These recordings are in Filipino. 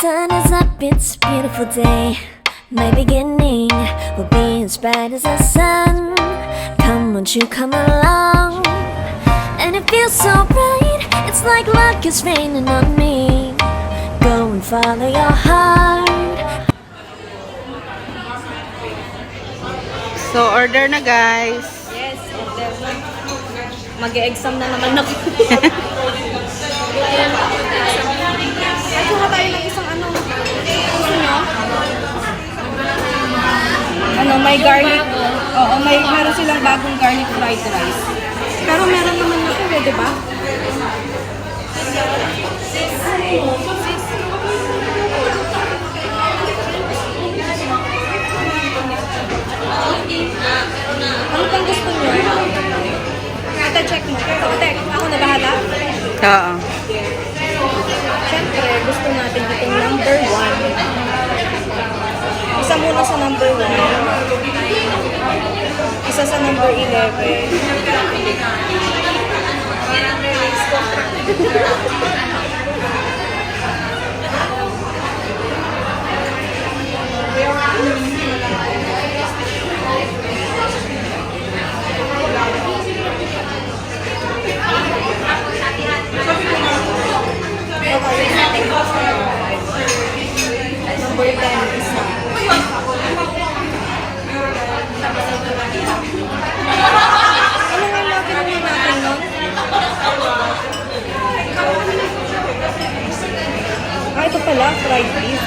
sun is up, it's a beautiful day. My beginning will be as bright as the sun. Come, won't you come along? And it feels so bright, it's like luck is raining on me. Go and follow your heart. So, order na guys. Yes, order na. Mag-e-exam na naman ako. Ay, kuha tayo ng isang ano. Gusto nyo? Ano, may garlic. Oo, meron silang bagong garlic fried rice. Pero meron naman na ito, di ba? Ano pang gusto nyo? Ate, check mo. Ate, ako na bahala? Oo. Siyempre, gusto natin itong number 1. Isa muna sa number 1. Isa sa number 11. Number 10 isa. Ano nga natin natin nun? Ah, ito pala, fried beef.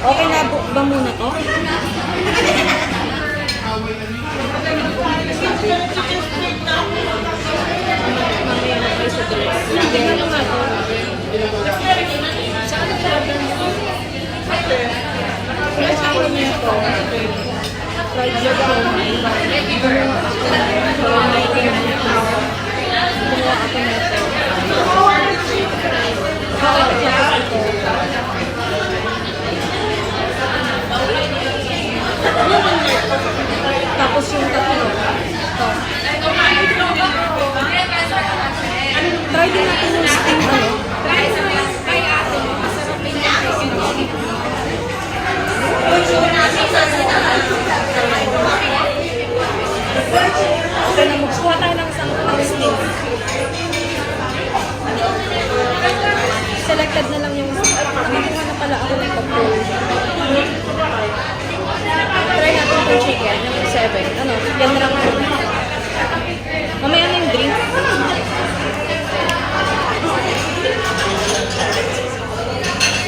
Okay na ba muna to? Mamaya na tayo sa dress. Ano nga to? Kung ayaw niyo ito, fried beef homemade. Gumawa ako nito. Tapos yung tatlo. Ito. Try din natin yung steam ano. Okay na, magkuha tayo ng isang steam. Selected na lang yung nakuha na pala ako ng popcorn. Try natin itong chicken, yung 7. Ano, yan na lang. Mamaya na yung drink.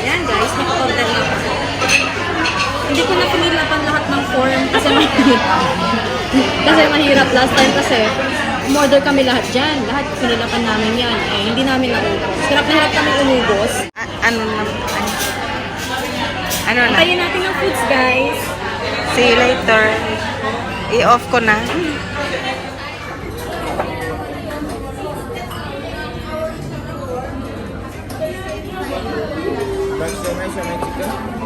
Yan guys, naka-order na ako. Hindi ko na pinilapan lahat ng form kasi mahirap last time kasi umorder kami lahat dyan. Lahat pinilapan namin yan. Eh, hindi namin naubos. Hirap na hirap kami umubos. Ano na? Ano na? Tayo natin ang foods guys. See you later. I-off ko na.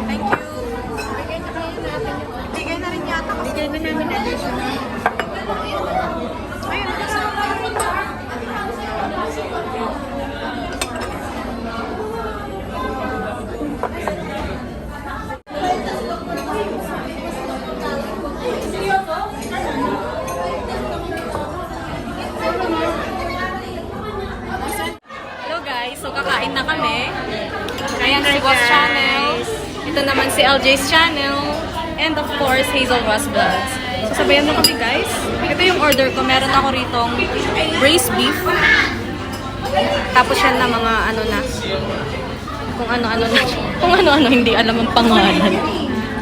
Thank you. Bigay na rin yata. Bigay na namin additional. Ayun. Hello guys, so kakain na kami. Ayan si Boss Channel. Ito naman si LJ's Channel. And of course, Hazel Ross Vlogs. So sabayan mo kami guys. Ito yung order ko. Meron ako ritong braised beef. Tapos yan na mga ano na. Kung ano-ano na. Kung ano-ano hindi alam ang pangalan.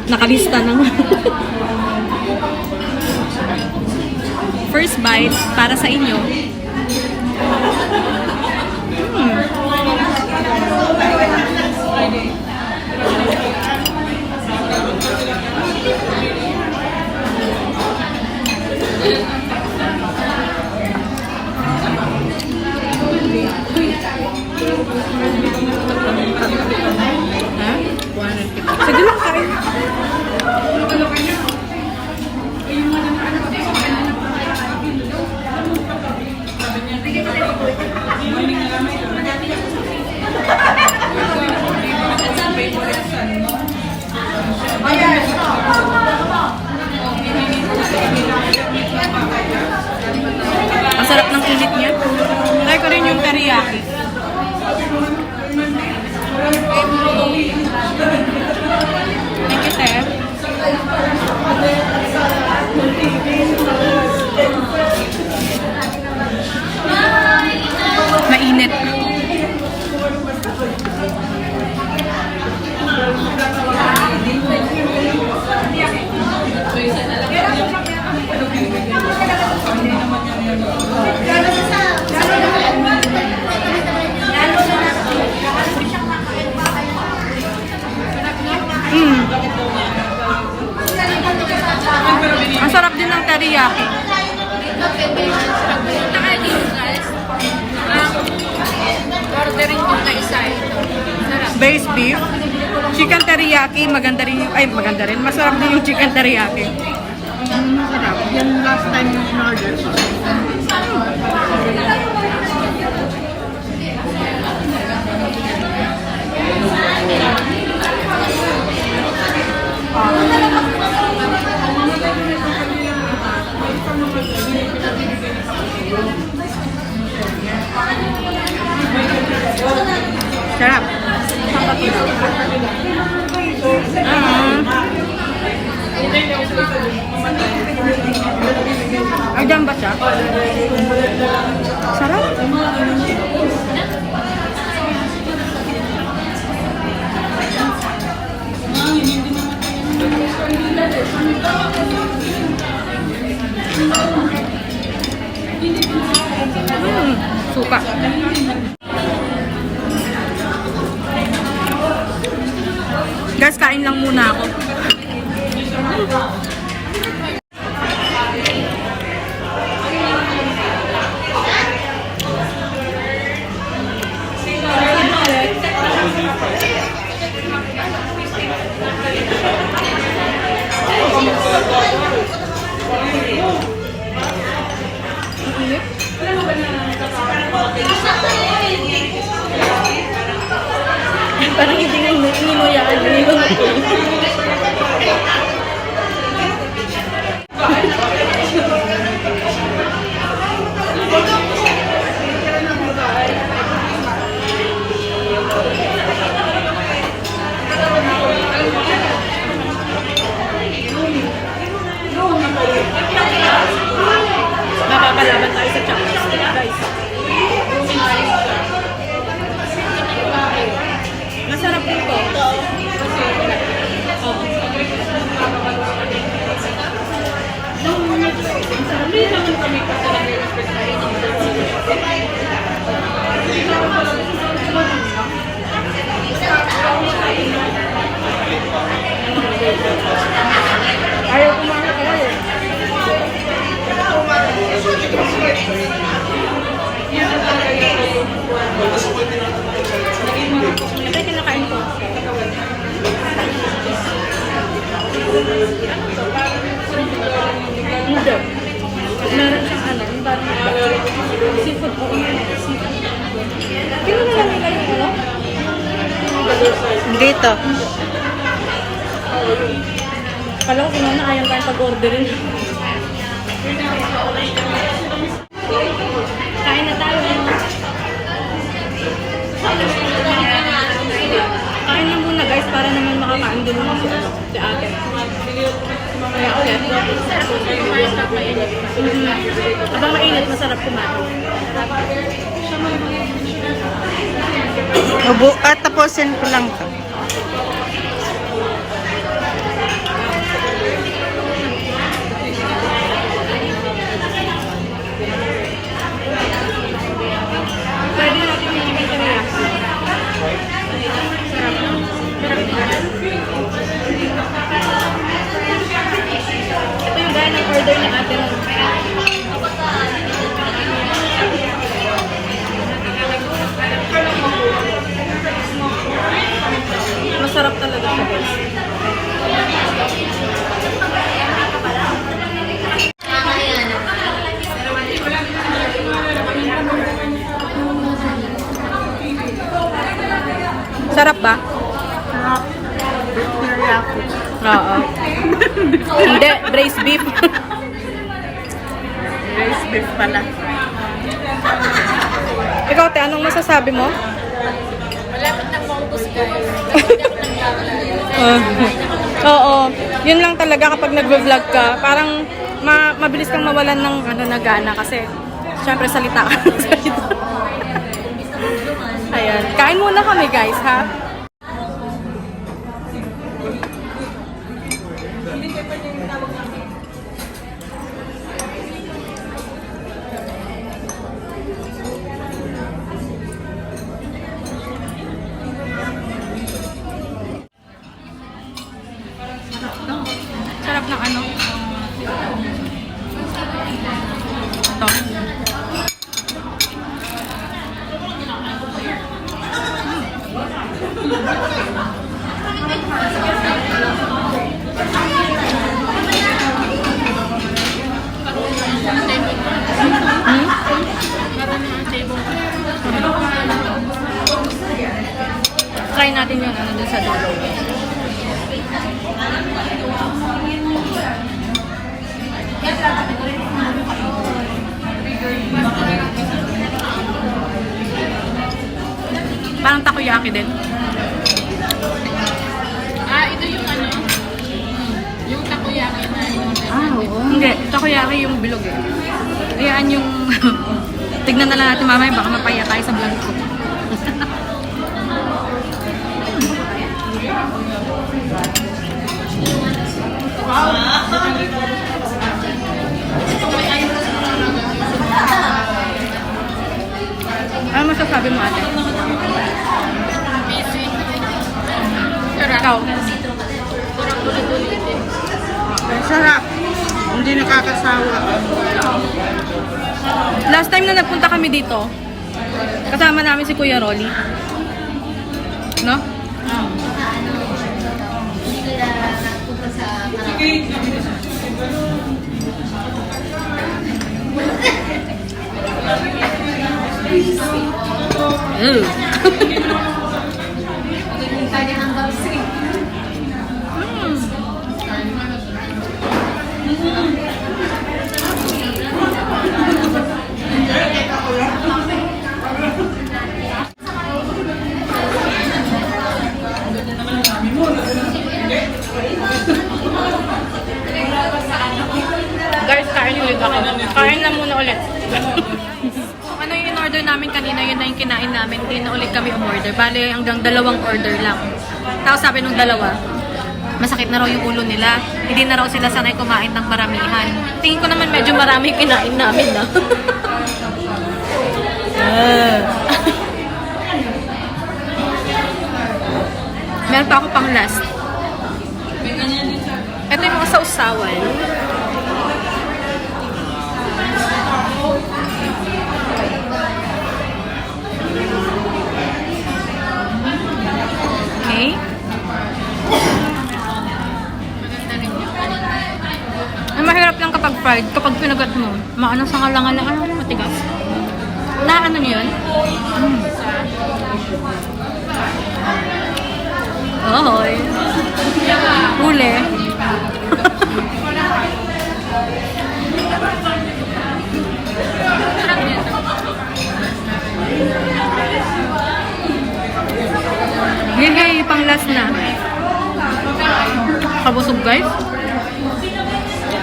Nakalista na nga. First bite para sa inyo. Sige lang kain. Braised beef. Chicken teriyaki, maganda rin yung, ay maganda rin. Masarap din yung chicken teriyaki. Masarap. Yan last time yung in-order ko. Sarap. Ay, dyan ba siya? Sarap. Suka. Guys, kain lang muna ako. Parang hindi nga inuyaan. Mapapalaban tayo sa chopstick, guys. Masarap ito. Ayaw kumain ka eh. Ito yung kinakain ko. Hindi. Meron siyang ano, yung parang seafood po. Kino na lang nila yung ano? Dito. Kala ko kung na ayaw tayong pag-orderin. Kain na tayo. Kain na muna guys para naman makakain din naman si ate. Kaya ulit. Habang mainit, masarap kumain. At tapusin ko lang to. Pwede natin yung chicken teriyaki. Ito yung gaya ng order ni ate. Masarap talaga siya guys. Sarap ba? Sarap. Teriyaki. Oo. Hindi, braised beef. Rice beef pala. Ikaw, te, anong masasabi mo? Malapit na maubos ko. Oo. Yun lang talaga kapag nagvo-vlog ka, parang mabilis kang mawalan ng ano na gana kasi syempre salita ka. Salita. Ayan. Kain muna kami guys, ha? Sarap ng ano? Ito. Try natin yung ano dun sa dulo. Parang takoyaki din. Ito yung ano? Yung takoyaki na yun. Hindi, takoyaki yung bilog eh. Ayan yung... Tignan na lang natin mamaya, baka mapaya tayo sa vlog ko. Ano masasabi mo ate? Ikaw? Sarap. Hindi nakakasawa. Last time na nagpunta kami dito, kasama namin si Kuya Rolly. No? Guys, kain ulit ako. Kain na muna ulit. Ano yung in-order namin kanina, yun na yung kinain namin. Hindi na ulit kami umorder. Bale, hanggang 2 order lang. Tapos sabi nung dalawa, masakit na raw yung ulo nila. Hindi na raw sila sanay kumain ng maramihan. Tingin ko naman medyo marami kinain namin na. Meron pa ako pang last. Ito yung mga sausawan. Okay. Ang mahirap lang kapag fried, kapag pinagat mo, maano sa ngalangan, ano, matigas. Na ano niyo yun? Ohoy. Huli. Yan guys, pang last na. Kabusog guys.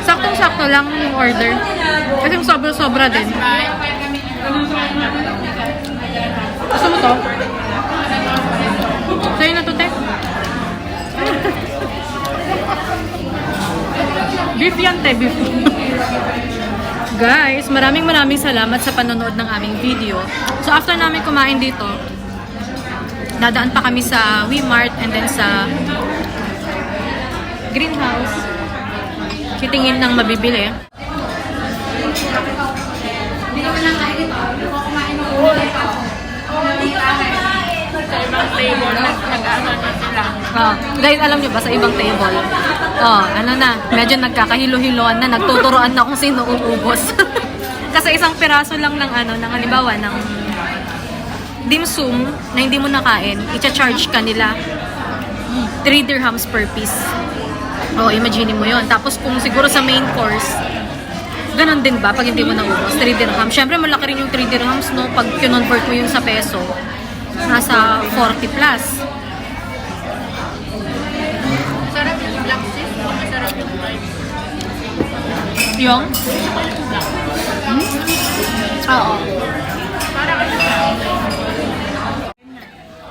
Saktong-sakto lang yung order. Kasi sobra-sobra din. Gusto mo to? Sa'yo na to, te. Beef yan, te. Beef. Guys, maraming salamat sa panonood ng aming video. So, after namin kumain dito, dadaan pa kami sa Wemart and then sa Greenhouse. Titingin ng mabibili. Hindi kami lang kain dito. Kumain ng ulo. Sa ibang table, nag-ano na sila. Guys, alam nyo ba sa ibang table? Ano na, medyo nagkakahilo-hiloan na, nagtuturoan na kung sino uubos. Kasi isang piraso lang ng ano, ng halimbawa, ng dim sum na hindi mo nakain, i-charge ka nila 3 dirhams per piece. Imagine mo yon. Tapos kung siguro sa main course, ganon din ba pag hindi mo naubos? 3 dirhams. Siyempre malaki rin yung 3 dirhams, no? Pag kinonvert mo yun sa peso, nasa 40 plus. Sarap yung black sis. Masarap yung white. Yung? Oo.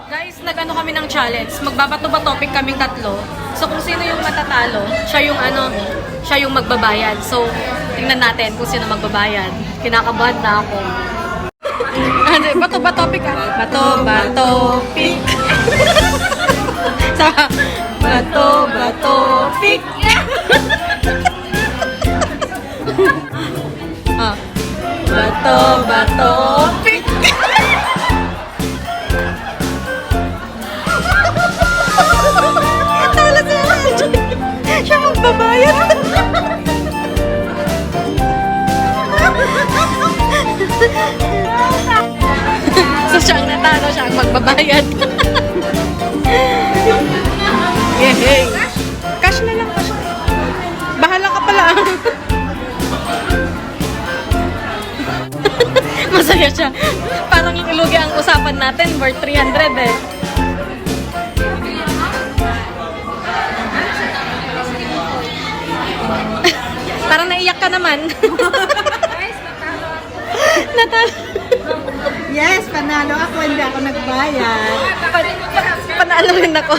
Guys, nag-ano kami ng challenge. Magbabato-ba topic kaming tatlo. So kung sino yung matatalo, siya yung magbabayad. So tingnan natin kung sino magbabayad. Kinakabahan na ako. Bato-ba topic ka? Bato-ba topic. Sa bato-ba topic. Bato-ba topic. magbabayad. Yay! Cash na lang, cash. Bahala ka pala. Masaya siya. Parang ilugi ang usapan natin. Worth 300 eh. Parang naiyak ka naman. Natalo. Yes, panalo ako. Hindi ako nagbayad. Panalo rin ako.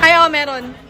Kaya ako meron.